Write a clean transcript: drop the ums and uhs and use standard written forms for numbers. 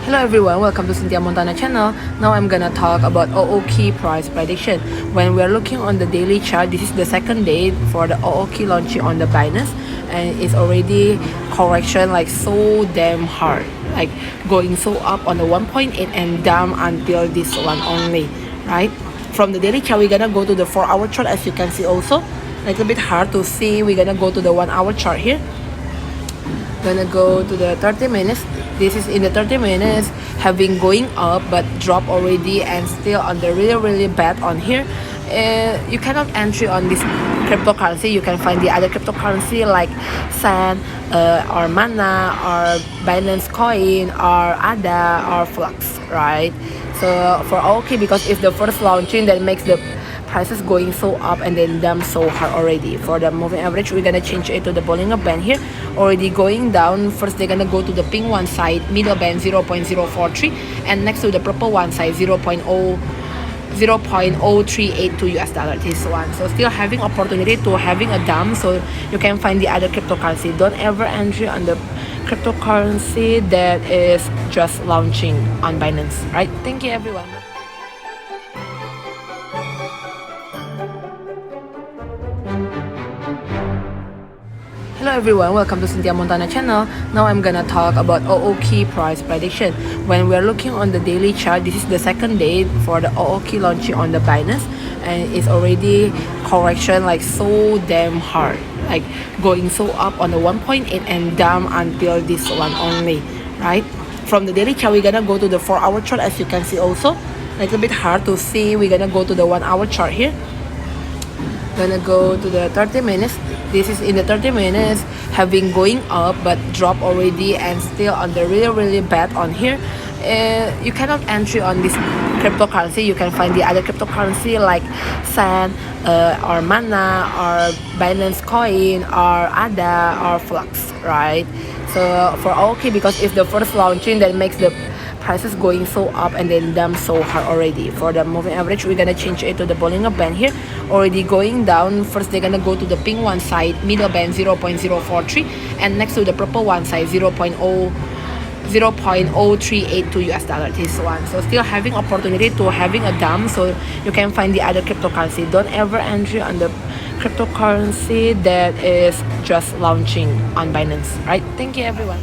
Hello everyone, welcome to Cynthia Montana channel. Now I'm gonna talk about Ooki price prediction. When we're looking on the daily chart, this is the second day for the Ooki launching on the Binance, and it's already correction like so damn hard, like going so up on the 1.8 and down until this one only, right? From the daily chart, we're gonna go to the 4-hour chart. As you can see, also a little bit hard to see. We're gonna go to the 1-hour chart here. Gonna go to the 30 minutes. This is in the 30 minutes, have been going up but drop already and still on the really bad on here. You cannot entry on this cryptocurrency. You can find the other cryptocurrency like Sand or Mana or Binance coin or ADA or Flux, right? So for Ooki, because it's the first launching, that makes the prices going so up and then down so hard already. For the moving average, we're gonna change it to the Bollinger Band here, already going down. First they're gonna go to the pink one side, middle band 0.043, and next to the purple one side 0.0382 US dollar, this one. So still having opportunity to having a dump, so you can find the other cryptocurrency. Don't ever entry on the cryptocurrency that is just launching on Binance, right? Thank you everyone. Hello everyone, welcome to Cynthia Montana channel. Now I'm gonna talk about Ooki price prediction. When we're looking on the daily chart, this is the second day for the Ooki launching on the Binance, and it's already correction like so damn hard, like going so up on the 1.8 and down until this one only, right? From the daily chart, we're gonna go to the 4-hour chart. As you can see, also a little bit hard to see. We're gonna go to the 1-hour chart here. Gonna go to the 30 minutes. This is in the 30 minutes, have been going up but drop already and still on the really bad on here. You cannot entry on this cryptocurrency. You can find the other cryptocurrency like Sand or Mana or Binance coin or ADA or Flux, right? So for Ooki, because it's the first launching, that makes the prices going so up and then down so hard already. For the moving average, we're gonna change it to the Bollinger Band here, already going down. First they're gonna go to the pink one side, middle band 0.043, and next to the purple one side 0.0382 US dollar, this one. So still having opportunity to having a dump, so you can find the other cryptocurrency. Don't ever entry on the cryptocurrency that is just launching on Binance, right? Thank you everyone.